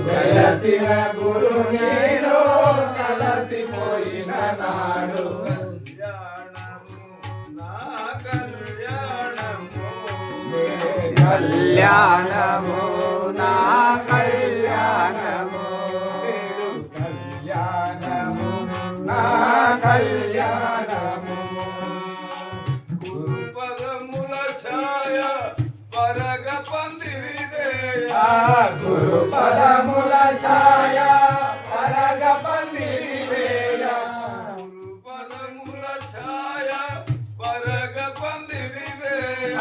వెలసిన గురు నేను కలసిపోయిన నాడు కళ్యాణము నా కళ్యాణము కళ్యాణము నా కళ్యాణము గురుపదముల ఛాయ పరగ పందిరి గురుపదముల ఛాయ పరగ పందిరి వేళ గురుపదముల ఛాయ పరగ పందిరి వేళ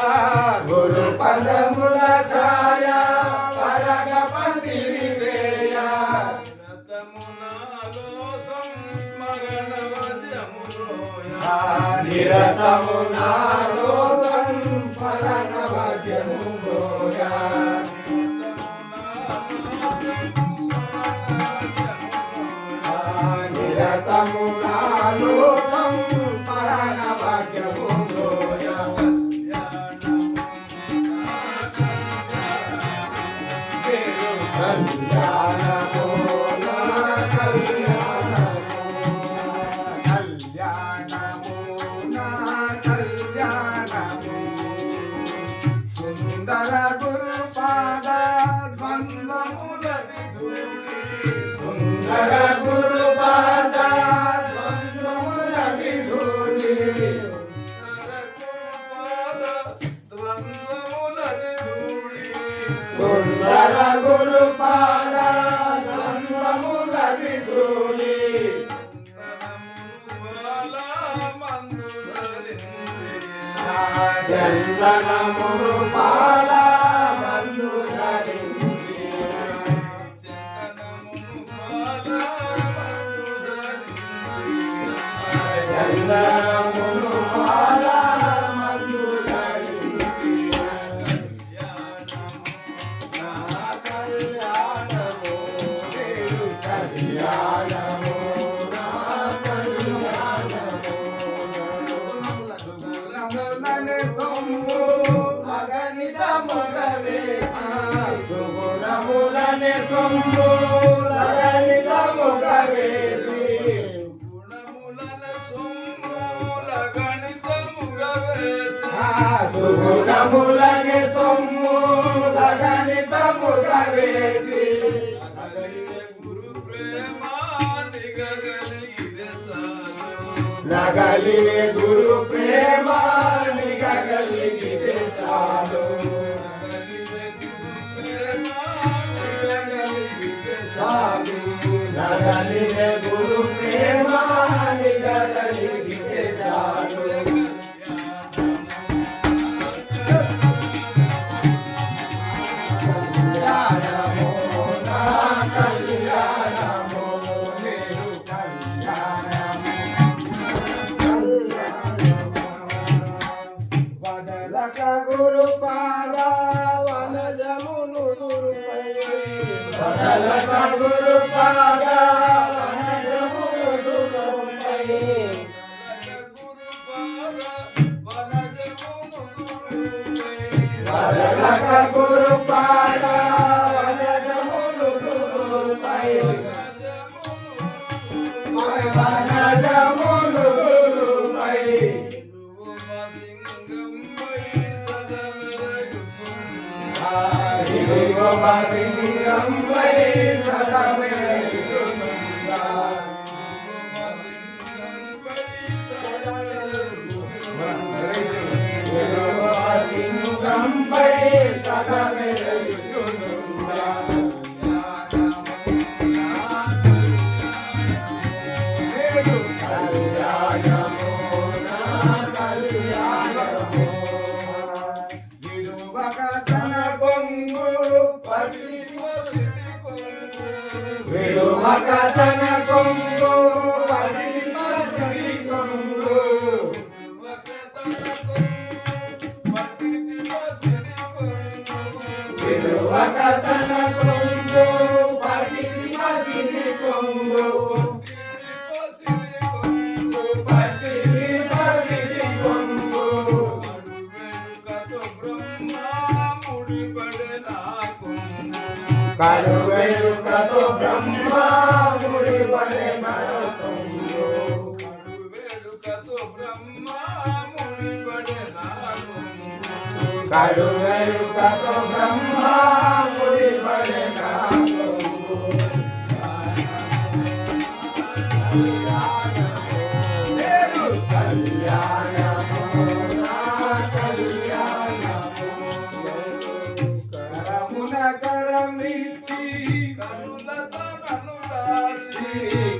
గురుపదముల ఛాయ పరగ పందిరి వేళ నిరతము నాలో సంస్మరణ వాద్యములోయ నిరతము నాలో సంస్మరణ వాద్యములోయ కళ్యాణము నా కళ్యాణము కళ్యాణము నా కళ్యాణము సుందర గురుపాద ద్వంద్వములది ధూళి సుందర గురుపాద ద్వంద్వములది ధూళి సుందర గురుపాద ద్వంద్వములది ధూళి చందనమును పాల మందు ధరించి చందనమును పాల మందు ధరించి నా కళ్యాణము నేను కళ్యాణము నా కళ్యాణము సుగుణములని సొమ్ము అగణిత ముఖవేసి సుగుణములని సొమ్ము అగణిత ముఖవేసి సుగుణములని సొమ్ము అగణిత ముఖవేసి నగలివే గురు ప్రేమ నిగలిగితే చాలు నగలివే గురు ప్రేమ నిగలిగితే చాలు కళ్యాణము నా కళ్యాణము నేను కళ్యాణము వదలక గురుపాద వనజమును దురుపై వదలక గురుపాద వనజమును దురుపై వదలక గురుపాద వనజమును దురుపై వనజమును దురుపై సింగంపై సదమెరయుచునుందా సింగంపై సదమెరయుచునుందా కళ్యాణము నా కళ్యాణము విడువక తన కొంగు విడువక తన కొంగు కొంగు విడువక తన కొంగు కొంగు పట్టిది కొంగు కరువెరుకతో బ్రహ్మ ముడిపడే నరతుండు వేడుకతో బ్రహ్మ ముడిపడే నాలుగు కరువెరుకతో బ్రహ్మ ముడిపడే నరతుండు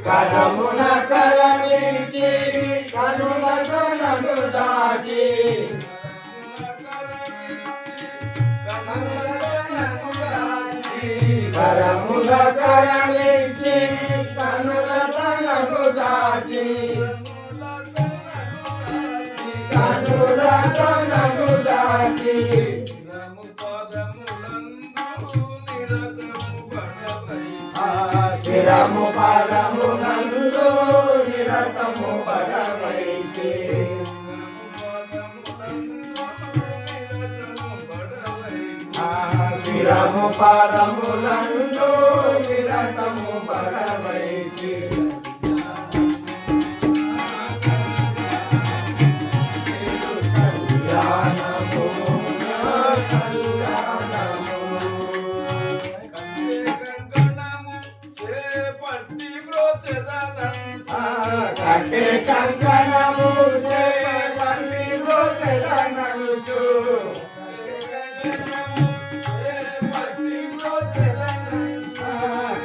కరమున కరమించి కనులతో నన్ను దాచి కరమున కరమించి కనులతో నన్ను దాచి కనులతో నన్ను దాచి శిరము పదము నందు నిరతము పడవైచి శిరము పదము నందు నిరతము పడవైచి కళ్యాణము కట్టే కంకణము చేపట్టి రోజననుచు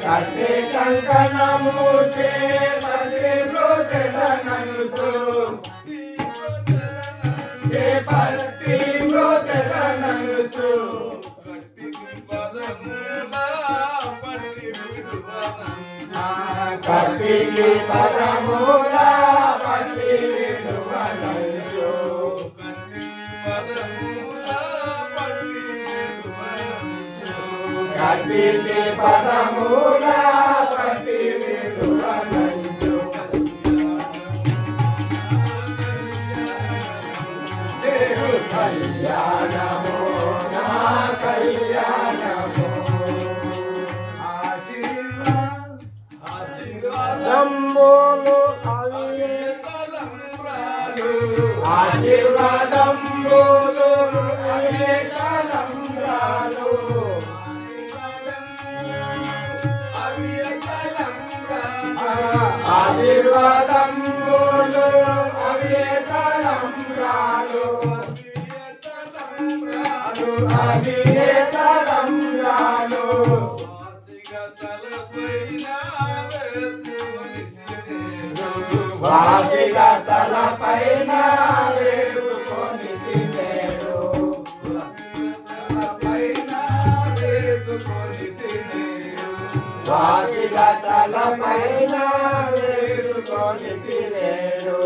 కట్టే కంకణము చేపట్టి రోజననుచు చేపట్టి రోజననుచు కట్టికి పదమూల పట్టి విడువనంచు కట్టికి పదమూల పట్టి విడువనంచు కళ్యాణము నా కళ్యాణము దంబోలు అవి ఆశీర్వాదంబోలు అవే కలంబ్రాలు ఆశీర్వాదంబోలు అవే కలంబ్రాలు అవే కలంబ్రాలు వాసిగా తలపైన వేసుకొని తినేడు వాసిగా తలపైన వేసుకొని తినేడు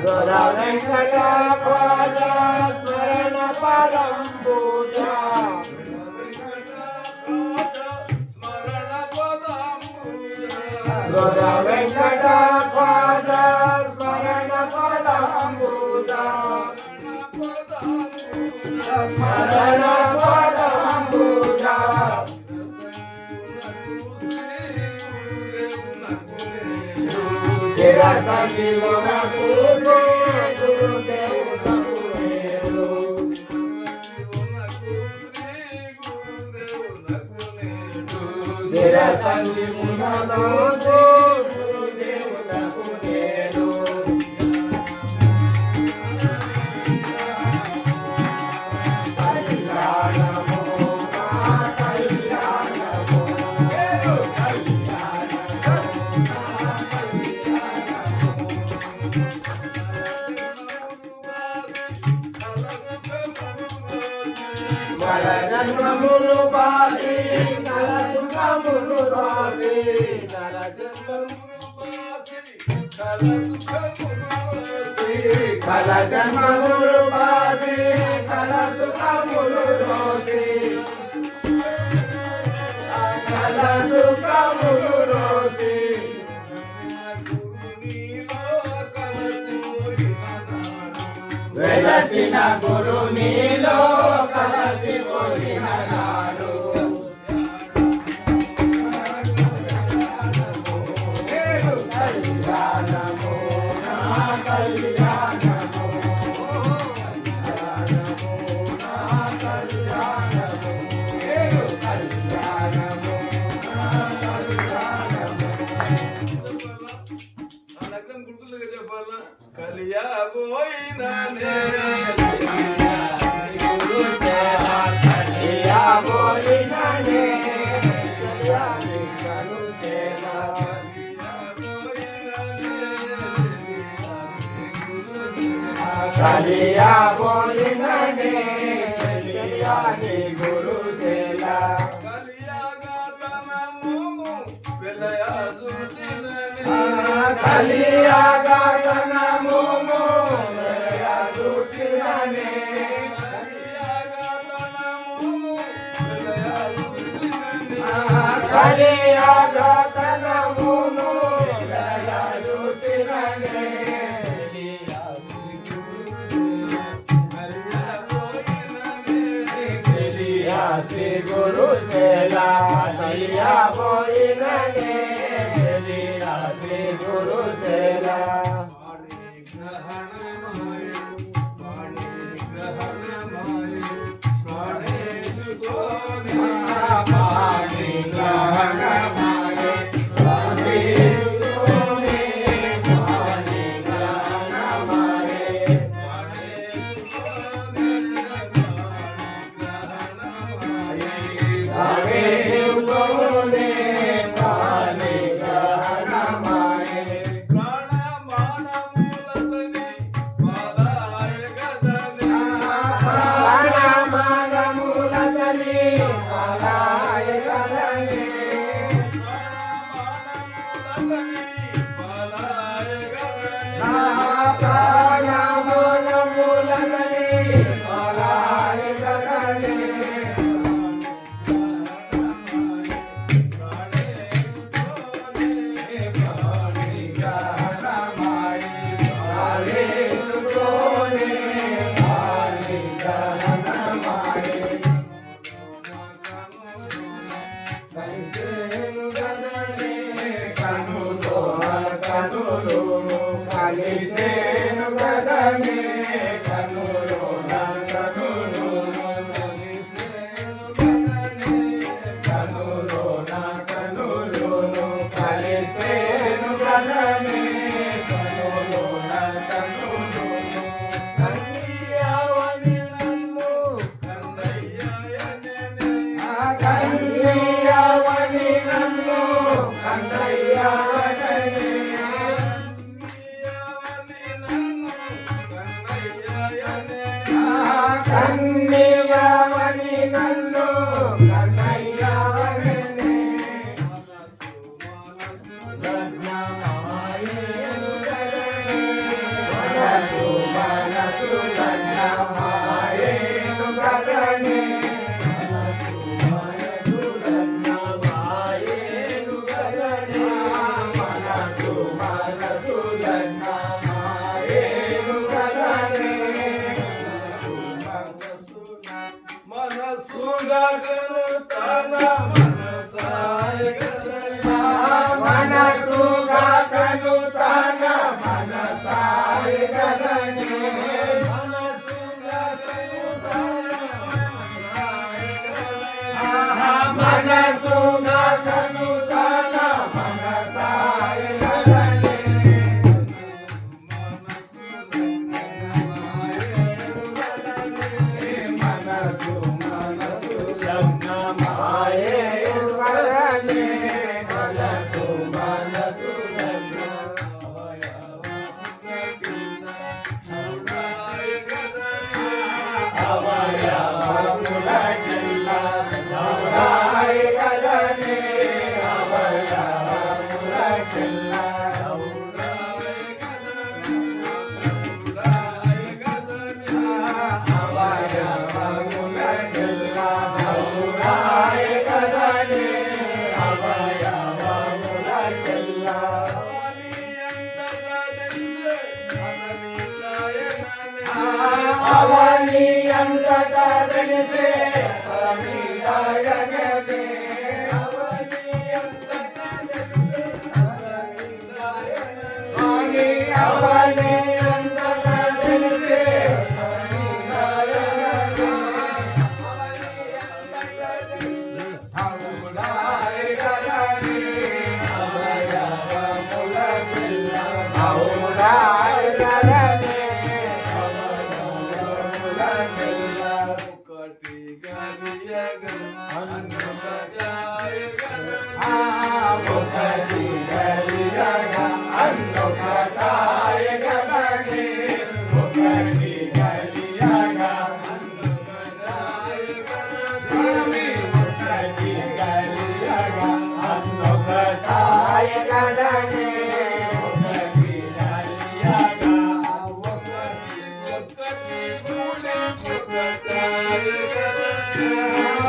దొర వెంకట ఖ్వాజా స్మరణ పదంబుజ దొర వెంకట ఖ్వాజా స్మరణ పదంబుజ స్మరణ పదంబుజ శిరసంగిమకు గురుదేవునకు నేడు శిరసంగిమునకు గురుదేవునకు నేడు కళ్యాణము నా కళ్యాణము కల జన్మములు బాసి కల సుఖములు రాసి కల జన్మములు బాసి కల సుఖములు రాసి కల సుఖములు రాసి వెలసిన గురు నీలో కలసిపోయిన నాడు నేడు కళ్యాణము నా కళ్యాణము నేడు కళ్యాణము నా కళ్యాణము ఆ లగ్నం గుర్తులుగా చెప్పాలా కలియాబోయినానే కలియా బోలిననే చెలియాసి గురు సేలా కలియాగా తన మోమో వెలయా దుచిననే కలియాగా తన మోమో వెలయా దుచిననే శ్రీ గురు సేలా కలియా బోయిననే శ్రీ గురు సేలా కలిసేను గదనే కనులో నా కనులో కనులో నా కనులో కలిసేను గదనే కనులో నా కనులో కన్యావని నన్ను కన్యావని నన్ను కన్నయ్యవననే అవని అంతటా వెలిసే దాయగనే అవని అంతటా వెలిసే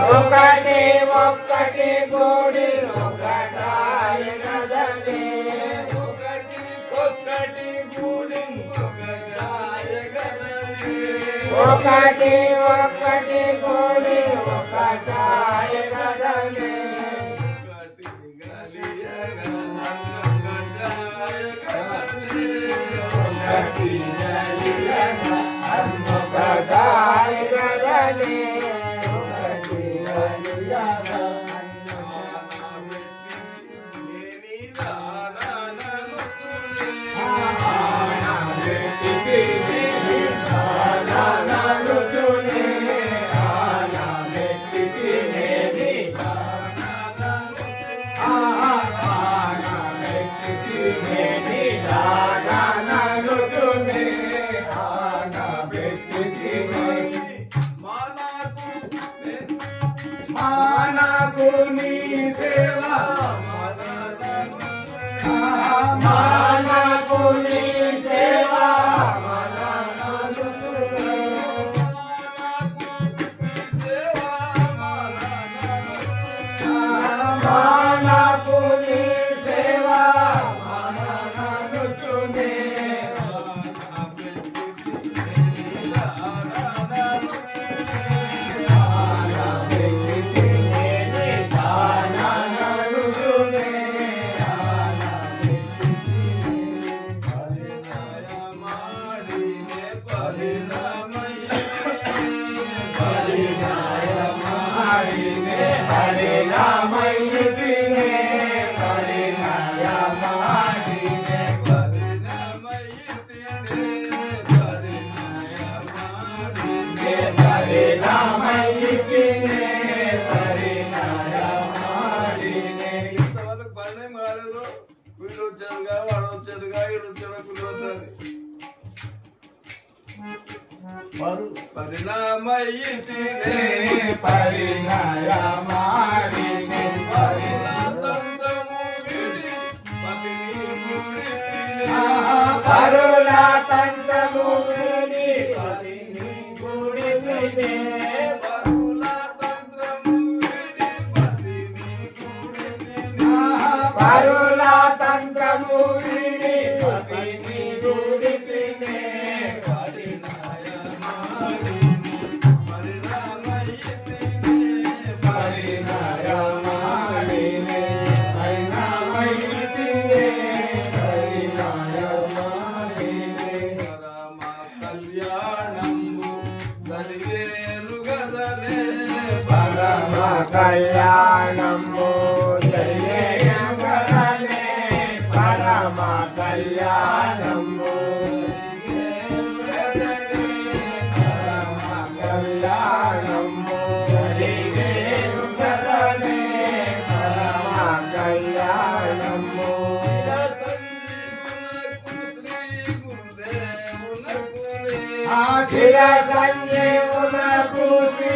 ఒకటి ఒక్కటి గూడి ఒకటాయ గదనే ఒకటి గూడి ఒకటాయ గదనే ఒకటి ఒక్కటి గూడి ఒకటాయ గదనే ఒకటి గలియగా ఒకటాయ గదనే మానకు నీ సేవ మానకు నీ సేవ మానకు నీ సేవ మననుచునే పరిణామయితినే పరిణయమాడినే పరిణాతంత్రము విడి పతిని గుడితినే పరుల తంత్రము విడి పతిని గుడితినే పరుల తంత్రము విడి పతిని గుడితినే కళ్యాణము జరిగేను గదనే పరమ కళ్యాణము పరమ కళ్యాణము జరిగేను గదనే పరమ కళ్యాణము చిర సంజీవునకు శ్రీ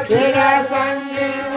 చిర సంజీవ